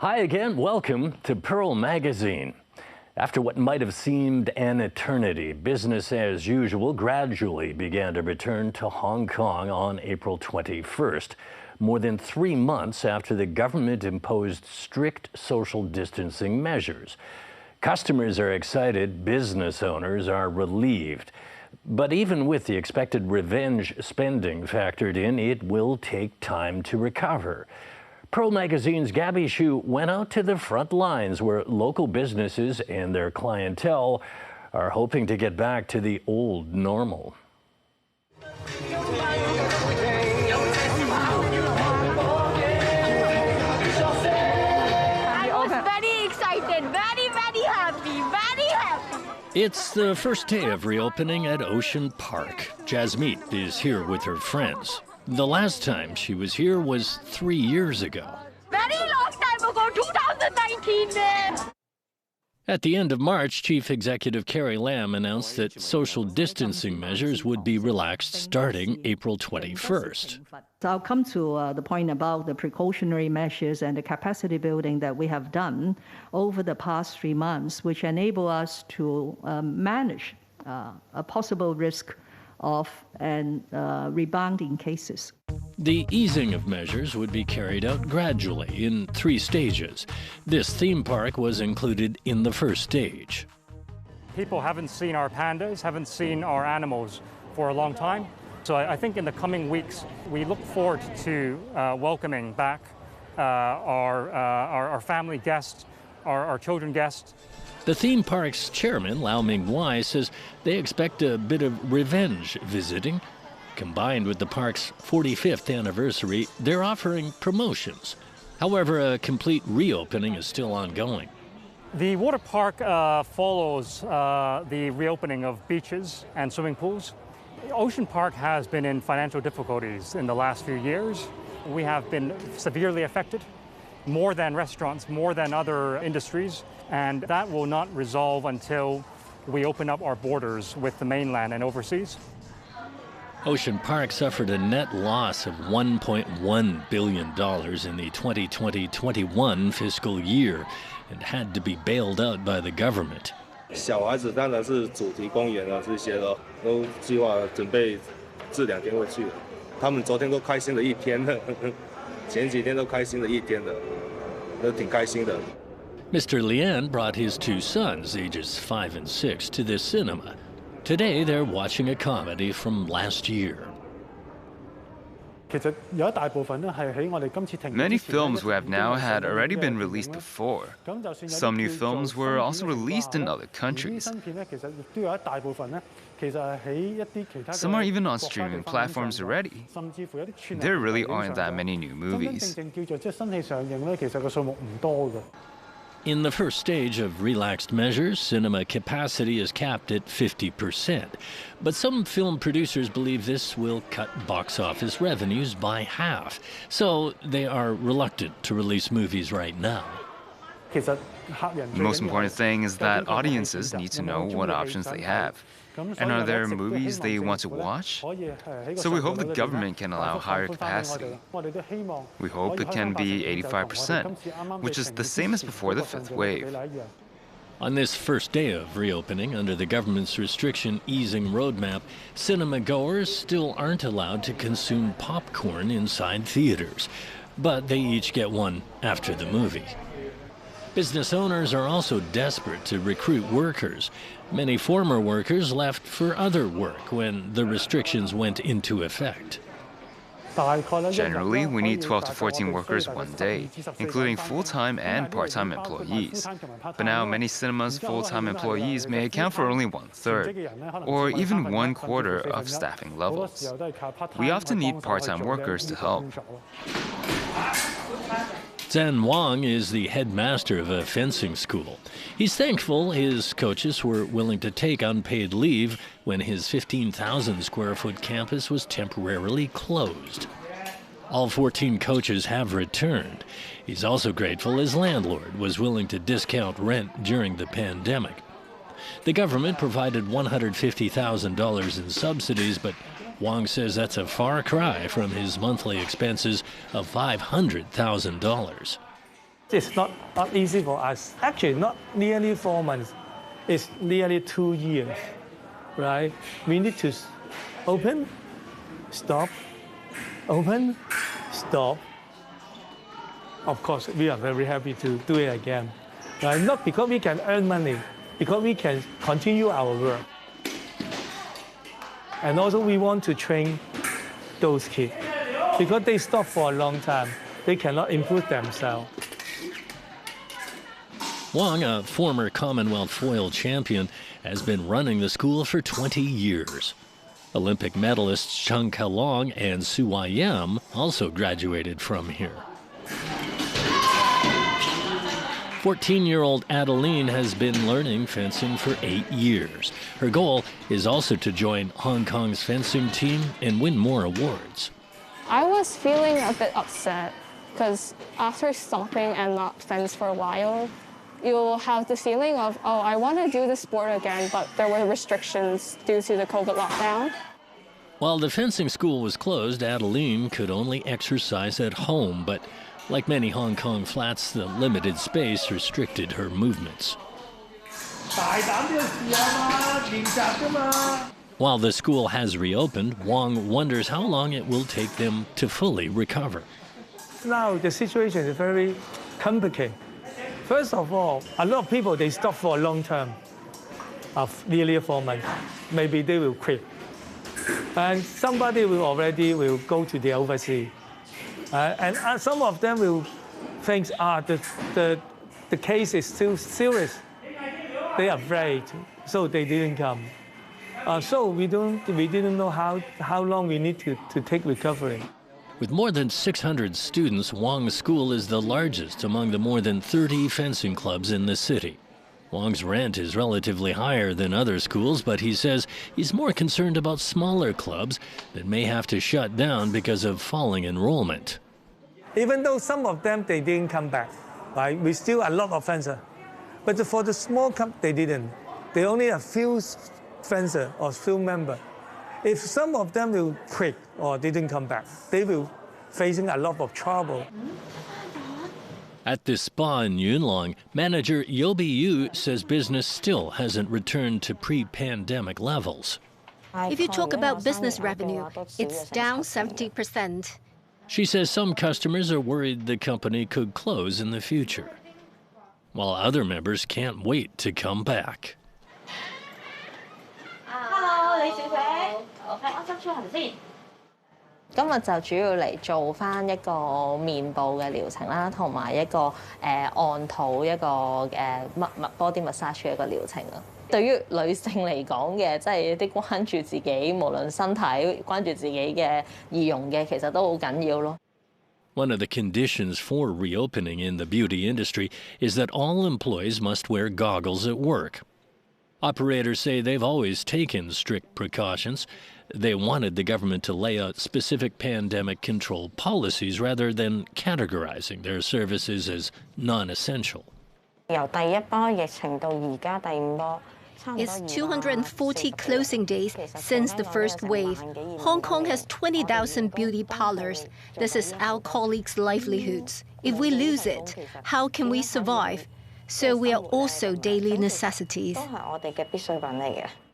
Hi again, welcome to Pearl Magazine. After what might have seemed an eternity, business as usual gradually began to return to Hong Kong on April 21st, more than 3 months after the government imposed strict social distancing measures. Customers are excited, business owners are relieved. But even with the expected revenge spending factored in, it will take time to recover. Pearl Magazine's Gabby Hsu went out to the front lines where local businesses and their clientele are hoping to get back to the old normal. I was very excited, very happy, very happy. It's the first day of reopening at Ocean Park. Jasmeet is here with her friends. The last time she was here was 3 years ago. Very long time ago, 2019 then. At the end of March, Chief Executive Carrie Lam announced that social distancing measures would be relaxed starting April 21st. I'll come to the point about the precautionary measures and the capacity building that we have done over the past 3 months, which enable us to manage a possible risk of and rebounding cases. The easing of measures would be carried out gradually in 3 stages. This theme park was included in the first stage. People haven't seen our pandas, haven't seen our animals for a long time. So I think in the coming weeks, we look forward to welcoming back our family guests, our children guests. The theme park's chairman, Lau Ming-Wai, says they expect a bit of revenge visiting. Combined with the park's 45th anniversary, they're offering promotions. However, a complete reopening is still ongoing. The water park follows the reopening of beaches and swimming pools. Ocean Park has been in financial difficulties in the last few years. We have been severely affected, more than restaurants, more than other industries, and that will not resolve until we open up our borders with the mainland and overseas. Ocean Park suffered a net loss of $1.1 billion in the 2020-21 fiscal year and had to be bailed out by the government. 小孩子当然是主题公园啊，这些的都计划准备这2天会去的。他们昨天都开心了1天了，前几天都开心了1天了，都挺开心的。 Mr. Lian brought his 2 sons, ages 5 and 6, to the cinema. Today, they're watching a comedy from last year. Many films we have now had already been released before. Some new films were also released in other countries. Some are even on streaming platforms already. There really aren't that many new movies. In the first stage of relaxed measures, cinema capacity is capped at 50%. But some film producers believe this will cut box office revenues by half. So they are reluctant to release movies right now. The most important thing is that audiences need to know what options they have. And are there movies they want to watch? So we hope the government can allow higher capacity. We hope it can be 85%, which is the same as before the 5th wave. On this first day of reopening under the government's restriction easing roadmap, cinema goers still aren't allowed to consume popcorn inside theaters, but they each get one after the movie. Business owners are also desperate to recruit workers. Many former workers left for other work when the restrictions went into effect. Generally, we need 12 to 14 workers one day, including full-time and part-time employees. But now many cinemas' full-time employees may account for only 1/3, or even 1/4 of staffing levels. We often need part-time workers to help. Zan Wang is the headmaster of a fencing school. He's thankful his coaches were willing to take unpaid leave when his 15,000-square-foot campus was temporarily closed. All 14 coaches have returned. He's also grateful his landlord was willing to discount rent during the pandemic. The government provided $150,000 in subsidies, but Wang says that's a far cry from his monthly expenses of $500,000. It's not easy for us. Actually, not nearly 4 months. It's nearly 2 years, right? We need to open, stop, open, stop. Of course, we are very happy to do it again. Right? Not because we can earn money, because we can continue our work. And also we want to train those kids. Because they stop for a long time, they cannot improve themselves. Wang, a former Commonwealth foil champion, has been running the school for 20 years. Olympic medalists Cheng Kalong and Su Yam also graduated from here. 14-year-old Adeline has been learning fencing for 8 years. Her goal is also to join Hong Kong's fencing team and win more awards. I was feeling a bit upset because after stopping and not fence for a while, you'll have the feeling of, oh, I want to do the sport again, but there were restrictions due to the COVID lockdown. While the fencing school was closed, Adeline could only exercise at home, but like many Hong Kong flats, the limited space restricted her movements. While the school has reopened, Wang wonders how long it will take them to fully recover. Now the situation is very complicated. First of all, a lot of people, they stop for a long term, of nearly 4 months. Maybe they will quit. And somebody will go to the overseas. And some of them will think, the case is still serious. They are afraid, so they didn't come. So we didn't know how long we need to take recovery. With more than 600 students, Wang's school is the largest among the more than 30 fencing clubs in the city. Wang's rent is relatively higher than other schools, but he says he's more concerned about smaller clubs that may have to shut down because of falling enrollment. Even though some of them, they didn't come back, right? We still a lot of fencers. But for the small club, they didn't. They only have few fencers or few members. If some of them will quit or didn't come back, they will facing a lot of trouble. At this spa in Yuen Long, manager Yobi Yu says business still hasn't returned to pre-pandemic levels. If you talk about business revenue, it's down 70%. She says some customers are worried the company could close in the future, while other members can't wait to come back. Hello, 李小姐，我安心出行先。今日就主要嚟做翻一個面部嘅療程啦，同埋一個按肚一個body massage 嘅一個療程啊。對於女性嚟講嘅，即係啲關注自己，無論身體、關注自己嘅儀容嘅，其實都好緊要咯。One of the conditions for reopening in the beauty industry is that all employees must wear goggles at work. Operators say they've always taken strict precautions. They wanted the government to lay out specific pandemic control policies rather than categorizing their services as non-essential. 由第一波疫情到而家第五波。 It's 240 closing days since the first wave. Hong Kong has 20,000 beauty parlors. This is our colleagues' livelihoods. If we lose it, how can we survive? So we are also daily necessities.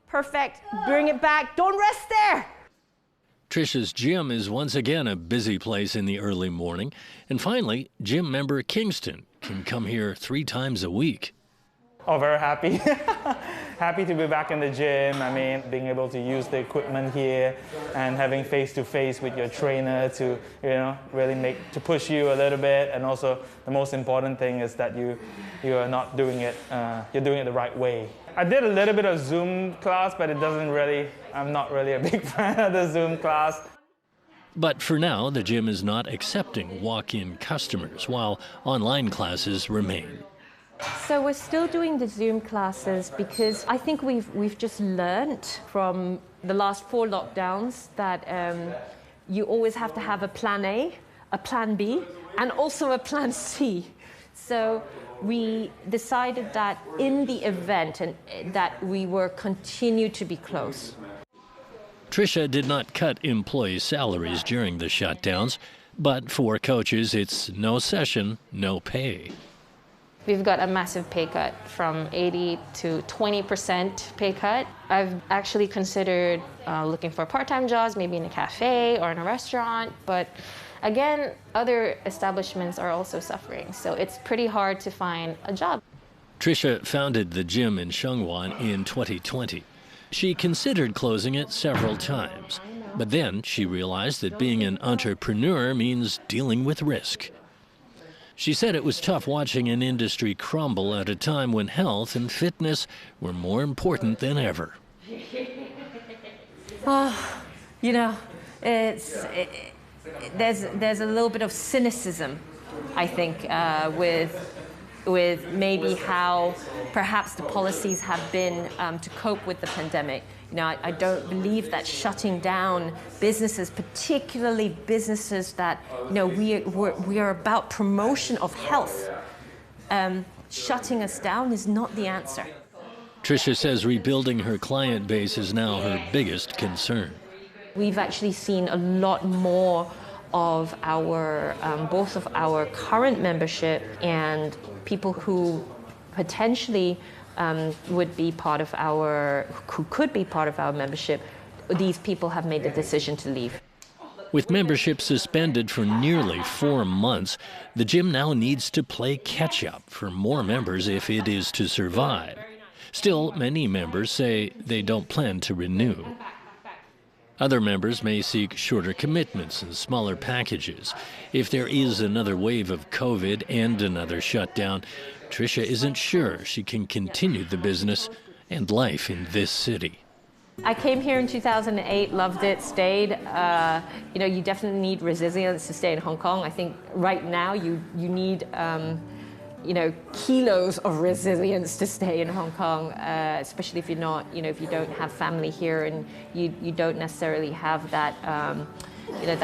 Perfect. Bring it back. Don't rest there. Trisha's gym is once again a busy place in the early morning. And finally, gym member Kingston can come here 3 times a week. Oh, very happy. Happy to be back in the gym. I mean, being able to use the equipment here and having face-to-face with your trainer to, really to push you a little bit. And also, the most important thing is that you are not doing it, you're doing it the right way. I did a little bit of Zoom class, but I'm not really a big fan of the Zoom class. But for now, the gym is not accepting walk-in customers, while online classes remain. So we're still doing the Zoom classes because I think we've just learned from the last 4 lockdowns that you always have to have a plan A, a plan B, and also a plan C. So we decided that in the event that we were continue to be closed. Trisha did not cut employee salaries during the shutdowns, but for coaches, it's no session, no pay. We've got a massive pay cut from 80 to 20% pay cut. I've actually considered looking for part-time jobs, maybe in a cafe or in a restaurant, but again, other establishments are also suffering, so it's pretty hard to find a job. Tricia founded the gym in Sheungwan in 2020. She considered closing it several times, but then she realized that being an entrepreneur means dealing with risk. She said it was tough watching an industry crumble at a time when health and fitness were more important than ever. Oh, you know, there's a little bit of cynicism, I think, with maybe how perhaps the policies have been to cope with the pandemic. You know, I don't believe that shutting down businesses, particularly businesses that, you know, we are about promotion of health. Shutting us down is not the answer. Tricia says rebuilding her client base is now her biggest concern. We've actually seen a lot more of our, both of our current membership and people who potentially would be part of who could be part of our membership. These people have made the decision to leave. With membership suspended for nearly 4 months, the gym now needs to play catch-up for more members if it is to survive. Still, many members say they don't plan to renew. Other members may seek shorter commitments and smaller packages. If there is another wave of COVID and another shutdown, Tricia isn't sure she can continue the business and life in this city. I came here in 2008, loved it, stayed. You know, you definitely need resilience to stay in Hong Kong. I think right now you need you know, kilos of resilience to stay in Hong Kong, especially if you're not, you know, if you don't have family here and you don't necessarily have that, you know,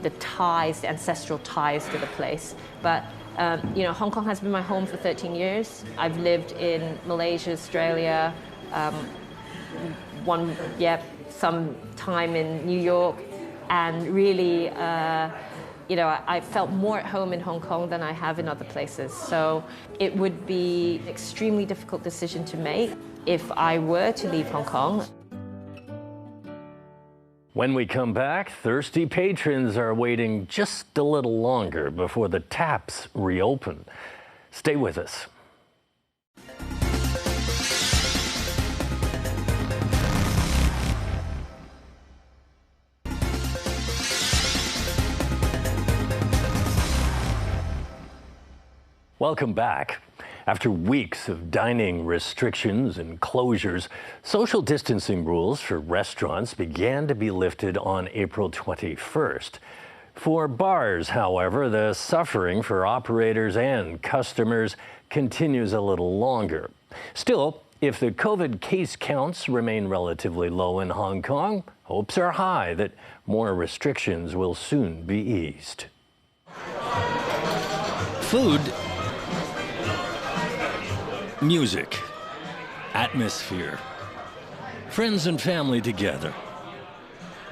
the ties, the ancestral ties to the place. But you know, Hong Kong has been my home for 13 years. I've lived in Malaysia, Australia, some time in New York, and really, you know, I felt more at home in Hong Kong than I have in other places. So it would be an extremely difficult decision to make if I were to leave Hong Kong. When we come back, thirsty patrons are waiting just a little longer before the taps reopen. Stay with us. Welcome back. After weeks of dining restrictions and closures, social distancing rules for restaurants began to be lifted on April 21st. For bars, however, the suffering for operators and customers continues a little longer. Still, if the COVID case counts remain relatively low in Hong Kong, hopes are high that more restrictions will soon be eased. Food, music, atmosphere, friends and family together.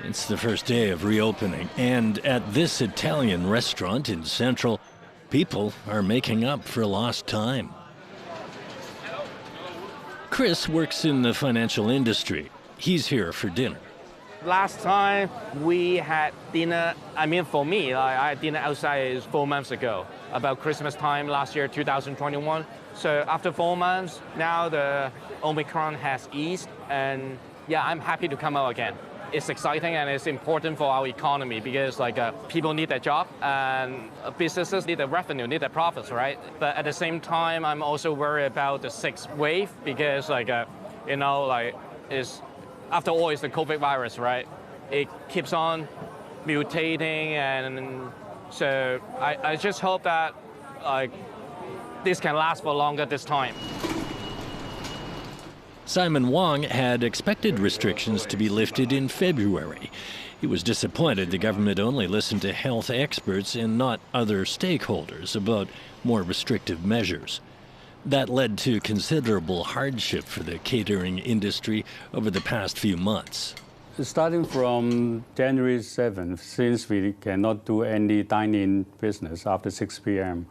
It's the first day of reopening, and at this Italian restaurant in Central, people are making up for lost time. Chris works in the financial industry. He's here for dinner. Last time we had dinner, I mean for me, I had dinner outside 4 months ago, about Christmas time last year, 2021. So after 4 months, now the Omicron has eased, and yeah, I'm happy to come out again. It's exciting and it's important for our economy because people need their job and businesses need the revenue, need the profits, right? But at the same time, I'm also worried about the 6th wave because you know, after all, it's the COVID virus, right? It keeps on mutating, and so I just hope that this can last for longer this time. Simon Wong had expected restrictions to be lifted in February. He was disappointed the government only listened to health experts and not other stakeholders about more restrictive measures. That led to considerable hardship for the catering industry over the past few months. Starting from January 7th, since we cannot do any dine-in business after 6 p.m.,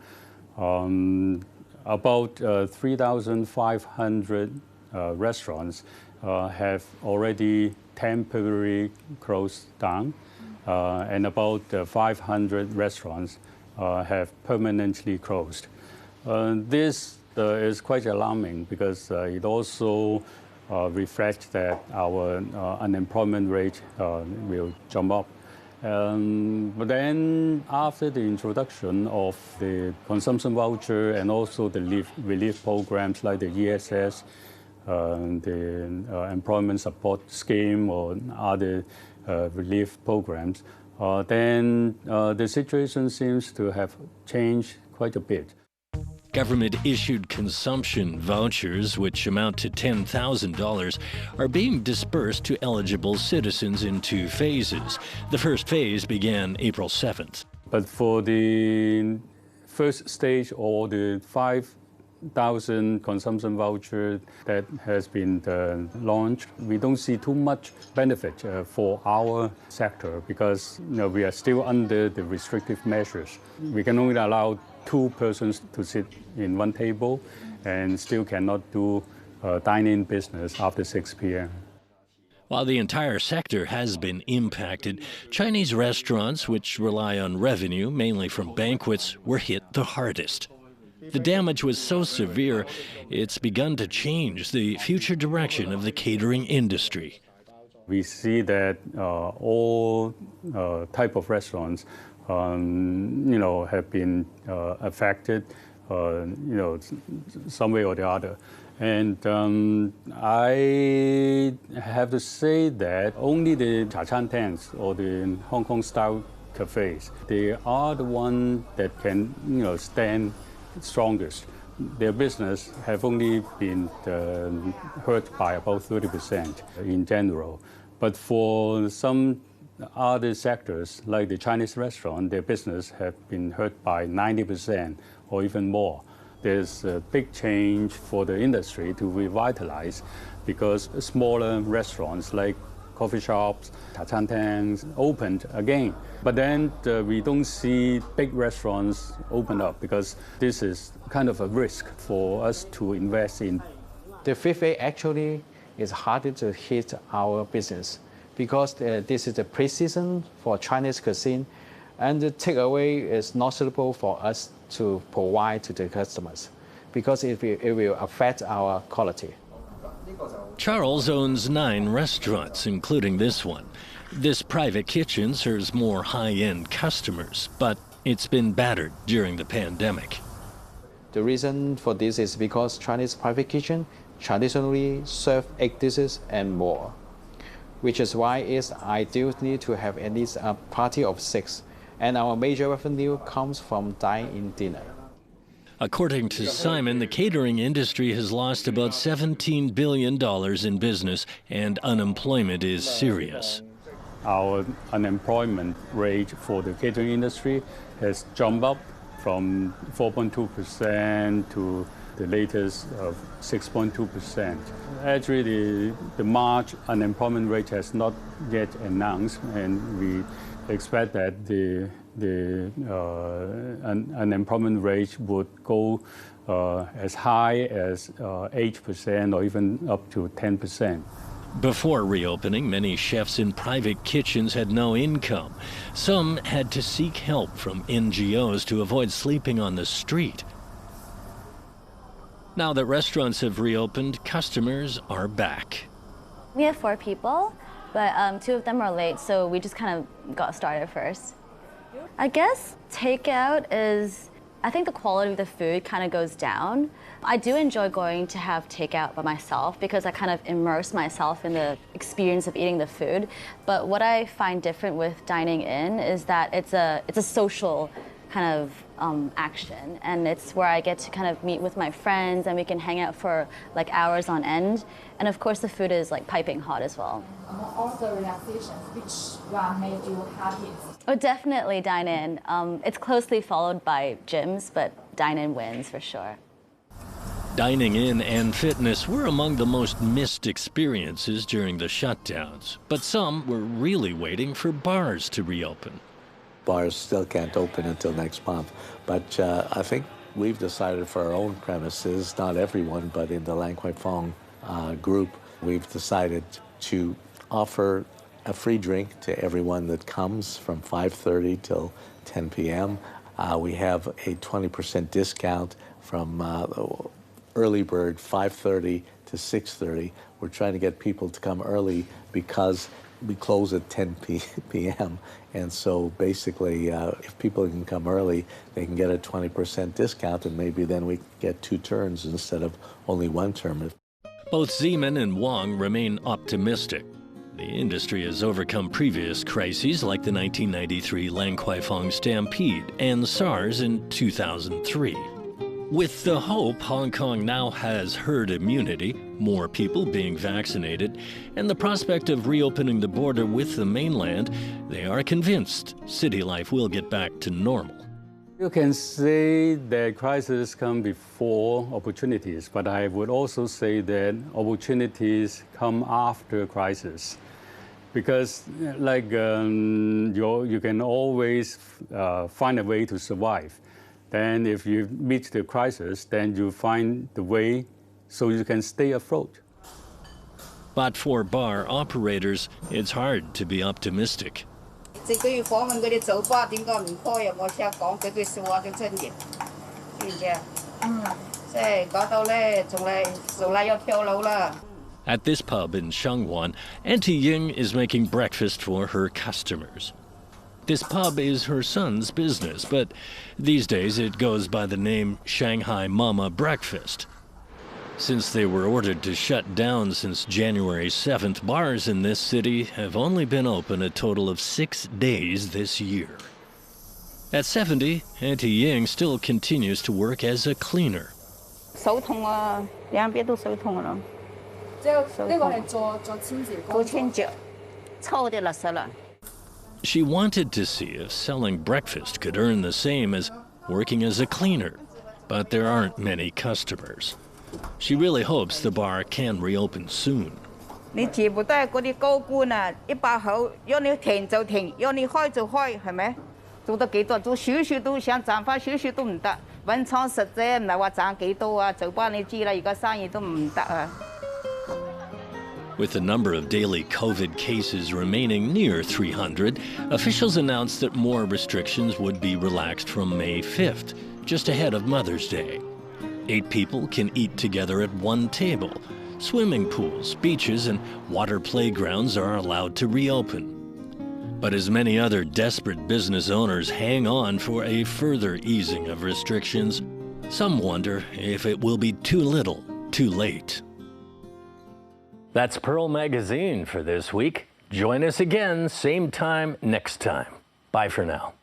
About 3,500 restaurants have already temporarily closed down, and about 500 restaurants have permanently closed. This is quite alarming because it also reflects that our unemployment rate will jump up. But then after the introduction of the consumption voucher and also the relief programs like the ESS, the employment support scheme or other relief programs, then the situation seems to have changed quite a bit. Government-issued consumption vouchers, which amount to $10,000, are being dispersed to eligible citizens in 2 phases. The first phase began April 7th. But for the first stage or the 5,000 consumption voucher that has been launched, we don't see too much benefit for our sector because we are still under the restrictive measures. We can only allow 2 persons to sit in one table and still cannot do dine-in business after 6 p.m. While the entire sector has been impacted, Chinese restaurants, which rely on revenue mainly from banquets, were hit the hardest. The damage was so severe, it's begun to change the future direction of the catering industry. We see that all type of restaurants have been affected, some way or the other. And I have to say that only the cha-chan-tangs or the Hong Kong-style cafes, they are the ones that can, stand strongest. Their business have only been hurt by about 30% in general. But for some other sectors, like the Chinese restaurant, their business have been hurt by 90% or even more. There's a big change for the industry to revitalize because smaller restaurants like coffee shops, cha-chan-tangs opened again. But then we don't see big restaurants open up because this is kind of a risk for us to invest in. The fifth phase actually is harder to hit our business because this is the pre-season for Chinese cuisine, and the takeaway is not suitable for us to provide to the customers because it will affect our quality. Charles owns 9 restaurants, including this one. This private kitchen serves more high-end customers, but it's been battered during the pandemic. The reason for this is because Chinese private kitchen traditionally serve 8 dishes and more, which is why it's ideal to have at least a party of 6, and our major revenue comes from dine-in dinner. According to Simon, the catering industry has lost about $17 billion in business, and unemployment is serious. Our unemployment rate for the catering industry has jumped up from 4.2% to the latest of 6.2%. Actually, the March unemployment rate has not yet announced, and we expect that the unemployment rate would go as high as 8% or even up to 10%. Before reopening, many chefs in private kitchens had no income. Some had to seek help from NGOs to avoid sleeping on the street. Now that restaurants have reopened, customers are back. We have 4 people, but 2 of them are late, so we just kind of got started first. I guess takeout is, I think the quality of the food kind of goes down. I do enjoy going to have takeout by myself because I kind of immerse myself in the experience of eating the food. But what I find different with dining in is that it's a social kind of action, and it's where I get to kind of meet with my friends and we can hang out for like hours on end. And of course the food is like piping hot as well. Also relaxations, which one made you happiest? Oh, definitely dine in. It's closely followed by gyms, but dine in wins for sure. Dining in and fitness were among the most missed experiences during the shutdowns, but some were really waiting for bars to reopen. Bars still can't open until next month, but I think We've decided for our own premises, not everyone, but in the Lan Kwai Fong group, we've decided to offer a free drink to everyone that comes from 5:30 till 10 p.m. We have a 20% discount from early bird 5:30 to 6:30. We're trying to get people to come early because we close at 10 p.m. And so basically, if people can come early, they can get a 20% discount, and maybe then we get 2 turns instead of only 1 turn. Both Zeman and Wang remain optimistic. The industry has overcome previous crises like the 1993 Lan Kwai Fong stampede and SARS in 2003. With the hope Hong Kong now has herd immunity, more people being vaccinated, and the prospect of reopening the border with the mainland, they are convinced city life will get back to normal. You can say that crises come before opportunities, but I would also say that opportunities come after crisis. Because you can always find a way to survive. Then if you meet the crisis, then you find the way so you can stay afloat. But for bar operators, it's hard to be optimistic. At this pub in Shangwan, Auntie Ying is making breakfast for her customers. This pub is her son's business, but these days it goes by the name Shanghai Mama Breakfast. Since they were ordered to shut down since January 7th, bars in this city have only been open a total of 6 days this year. At 70, Auntie Ying still continues to work as a cleaner. She wanted to see if selling breakfast could earn the same as working as a cleaner, but there aren't many customers. She really hopes the bar can reopen soon. With the number of daily COVID cases remaining near 300, officials announced that more restrictions would be relaxed from May 5th, just ahead of Mother's Day. 8 people can eat together at one table. Swimming pools, beaches, and water playgrounds are allowed to reopen. But as many other desperate business owners hang on for a further easing of restrictions, some wonder if it will be too little, too late. That's Pearl Magazine for this week. Join us again, same time next time. Bye for now.